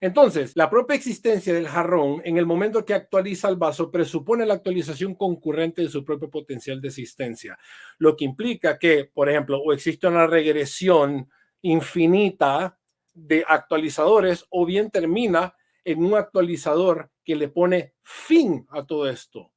Entonces, la propia existencia del jarrón en el momento que actualiza el vaso presupone la actualización concurrente de su propio potencial de existencia, lo que implica que, por ejemplo, o existe una regresión infinita de actualizadores o bien termina en un actualizador que le pone fin a todo esto.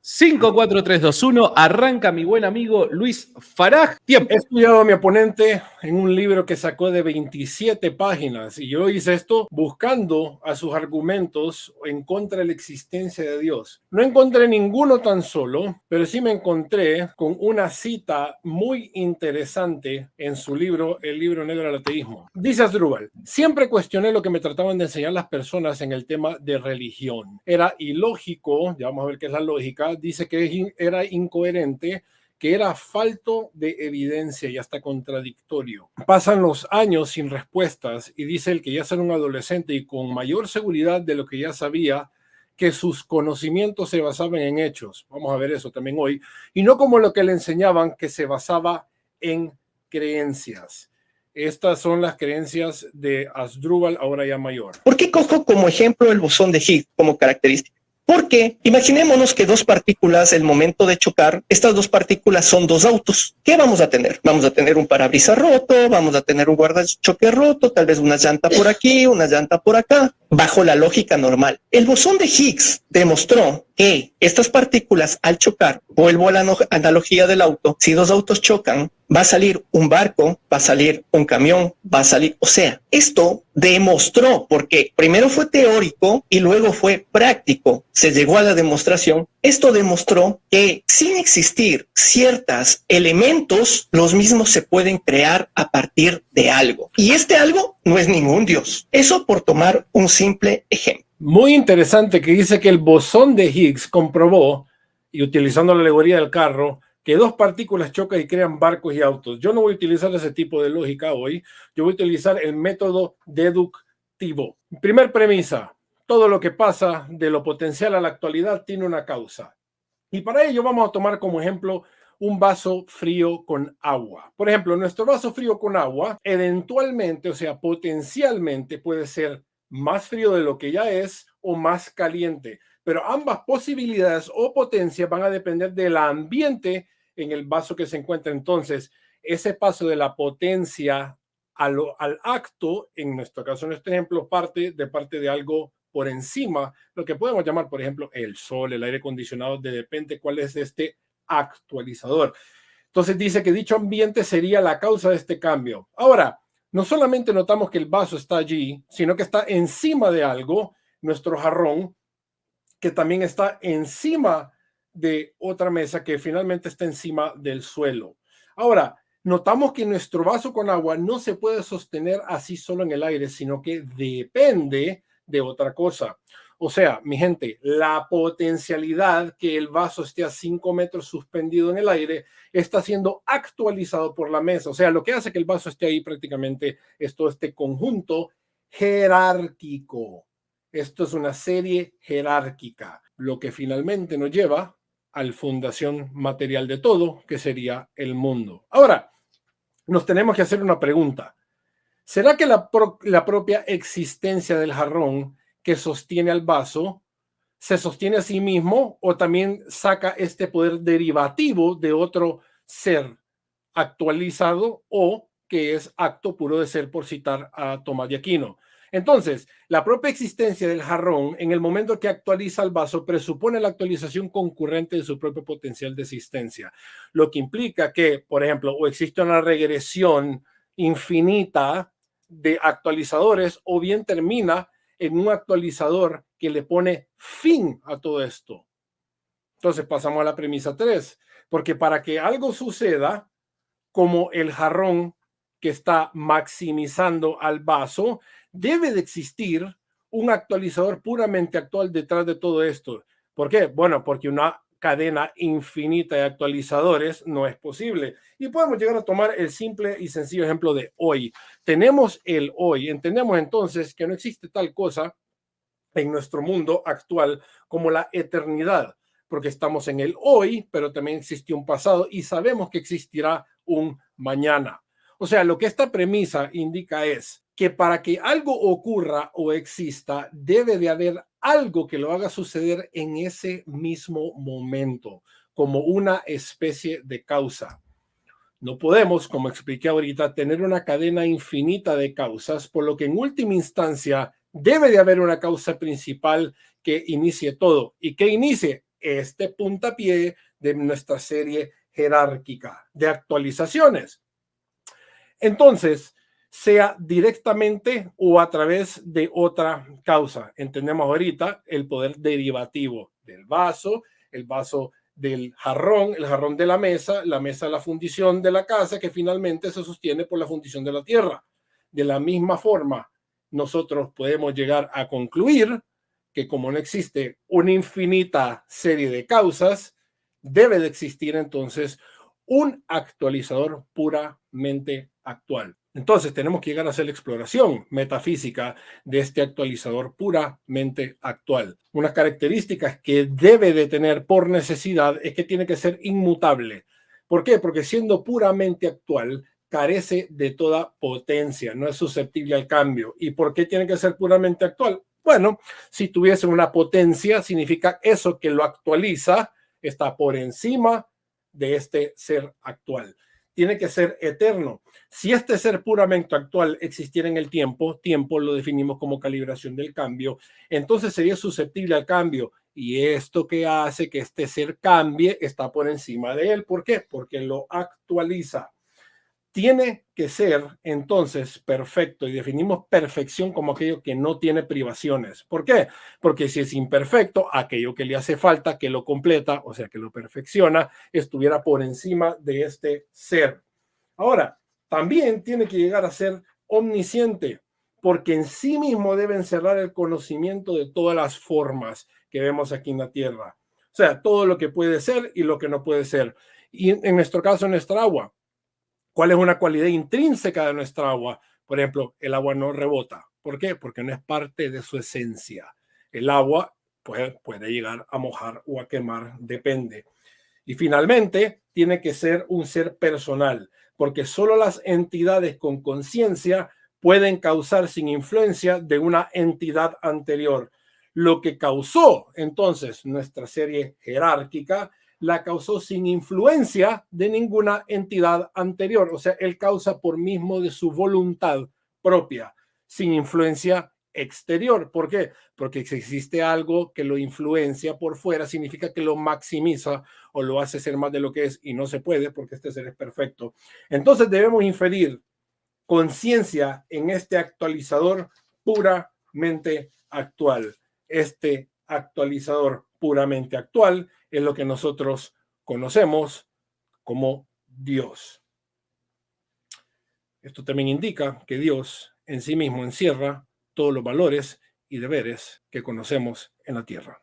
5, 4, 3, 2, 1. Arranca mi buen amigo Luis Faraj. Tiempo. He estudiado a mi oponente en un libro que sacó de 27 páginas y yo hice esto buscando a sus argumentos en contra de la existencia de Dios. No encontré ninguno tan solo, pero sí me encontré con una cita muy interesante en su libro, El libro negro del ateísmo. Dice Asdrúbal: siempre cuestioné lo que me trataban de enseñar las personas en el tema de religión. Era ilógico, ya vamos a ver qué es la lógica, dice que era incoherente, que era falto de evidencia y hasta contradictorio. Pasan los años sin respuestas y dice el que ya era un adolescente y con mayor seguridad de lo que ya sabía, que sus conocimientos se basaban en hechos. Vamos a ver eso también hoy. Y no como lo que le enseñaban, que se basaba en creencias. Estas son las creencias de Asdrúbal, ahora ya mayor. ¿Por qué cojo como ejemplo el bosón de Higgs como característica? Porque imaginémonos que dos partículas, el momento de chocar, estas dos partículas son dos autos. ¿Qué vamos a tener? Vamos a tener un parabrisas roto, vamos a tener un guardachoque roto, tal vez una llanta por aquí, una llanta por acá, bajo la lógica normal. El bosón de Higgs demostró que estas partículas al chocar, vuelvo a la analogía del auto, si dos autos chocan, va a salir un barco, va a salir un camión, va a salir, o sea, esto demostró, porque primero fue teórico y luego fue práctico, se llegó a la demostración. Esto demostró que sin existir ciertos elementos, los mismos se pueden crear a partir de algo. Y este algo no es ningún Dios. Eso por tomar un simple ejemplo. Muy interesante que dice que el bosón de Higgs comprobó, y utilizando la alegoría del carro, que dos partículas chocan y crean barcos y autos. Yo no voy a utilizar ese tipo de lógica hoy. Yo voy a utilizar el método deductivo. Primer premisa: todo lo que pasa de lo potencial a la actualidad tiene una causa. Y para ello vamos a tomar como ejemplo un vaso frío con agua. Por ejemplo, nuestro vaso frío con agua eventualmente, o sea, potencialmente puede ser más frío de lo que ya es o más caliente. Pero ambas posibilidades o potencias van a depender del ambiente en el vaso que se encuentra. Entonces, ese paso de la potencia al acto, en nuestro caso, en este ejemplo, parte de algo por encima, lo que podemos llamar, por ejemplo, el sol, el aire acondicionado, depende cuál es este actualizador. Entonces dice que dicho ambiente sería la causa de este cambio. Ahora, no solamente notamos que el vaso está allí, sino que está encima de algo, nuestro jarrón, que también está encima de otra mesa que finalmente está encima del suelo. Ahora, notamos que nuestro vaso con agua no se puede sostener así solo en el aire, sino que depende de otra cosa. O sea, mi gente, la potencialidad que el vaso esté a 5 metros suspendido en el aire está siendo actualizado por la mesa. O sea, lo que hace que el vaso esté ahí prácticamente es todo este conjunto jerárquico. Esto es una serie jerárquica, lo que finalmente nos lleva a la fundación material de todo, que sería el mundo. Ahora, nos tenemos que hacer una pregunta. ¿Será que la propia existencia del jarrón que sostiene al vaso se sostiene a sí mismo o también saca este poder derivativo de otro ser actualizado o que es acto puro de ser, por citar a Tomás de Aquino? Entonces, la propia existencia del jarrón en el momento que actualiza el vaso presupone la actualización concurrente de su propio potencial de existencia, lo que implica que, por ejemplo, o existe una regresión infinita de actualizadores o bien termina en un actualizador que le pone fin a todo esto. Entonces pasamos a la premisa 3, porque para que algo suceda, como el jarrón que está maximizando al vaso, debe de existir un actualizador puramente actual detrás de todo esto. ¿Por qué? Bueno, porque una cadena infinita de actualizadores no es posible. Y podemos llegar a tomar el simple y sencillo ejemplo de hoy. Tenemos el hoy. Entendemos entonces que no existe tal cosa en nuestro mundo actual como la eternidad, porque estamos en el hoy, pero también existe un pasado y sabemos que existirá un mañana. O sea, lo que esta premisa indica es que para que algo ocurra o exista, debe de haber algo que lo haga suceder en ese mismo momento, como una especie de causa. No podemos, como expliqué ahorita, tener una cadena infinita de causas, por lo que en última instancia debe de haber una causa principal que inicie todo y que inicie este puntapié de nuestra serie jerárquica de actualizaciones. Entonces, sea directamente o a través de otra causa. Entendemos ahorita el poder derivativo del vaso, el vaso del jarrón, el jarrón de la mesa la fundición de la casa, que finalmente se sostiene por la fundición de la tierra. De la misma forma, nosotros podemos llegar a concluir que como no existe una infinita serie de causas, debe de existir entonces un actualizador puramente actual. Entonces tenemos que llegar a hacer la exploración metafísica de este actualizador puramente actual. Unas características que debe de tener por necesidad es que tiene que ser inmutable. ¿Por qué? Porque siendo puramente actual, carece de toda potencia, no es susceptible al cambio. ¿Y por qué tiene que ser puramente actual? Bueno, si tuviese una potencia, significa eso que lo actualiza está por encima de este ser actual. Tiene que ser eterno. Si este ser puramente actual existiera en el tiempo, tiempo lo definimos como calibración del cambio, entonces sería susceptible al cambio. Y esto que hace que este ser cambie está por encima de él. ¿Por qué? Porque lo actualiza. Tiene que ser entonces perfecto y definimos perfección como aquello que no tiene privaciones. ¿Por qué? Porque si es imperfecto, aquello que le hace falta, que lo completa, o sea, que lo perfecciona, estuviera por encima de este ser. Ahora, también tiene que llegar a ser omnisciente, porque en sí mismo debe encerrar el conocimiento de todas las formas que vemos aquí en la Tierra. O sea, todo lo que puede ser y lo que no puede ser. Y en nuestro caso, nuestra agua. ¿Cuál es una cualidad intrínseca de nuestra agua? Por ejemplo, el agua no rebota. ¿Por qué? Porque no es parte de su esencia. El agua puede llegar a mojar o a quemar, depende. Y finalmente, tiene que ser un ser personal, porque solo las entidades con conciencia pueden causar sin influencia de una entidad anterior. Lo que causó entonces nuestra serie jerárquica la causó sin influencia de ninguna entidad anterior. O sea, él causa por mismo de su voluntad propia, sin influencia exterior. ¿Por qué? Porque si existe algo que lo influencia por fuera, significa que lo maximiza o lo hace ser más de lo que es, y no se puede porque este ser es perfecto. Entonces debemos inferir conciencia en este actualizador puramente actual. Este actualizador puramente actual es lo que nosotros conocemos como Dios. Esto también indica que Dios en sí mismo encierra todos los valores y deberes que conocemos en la tierra.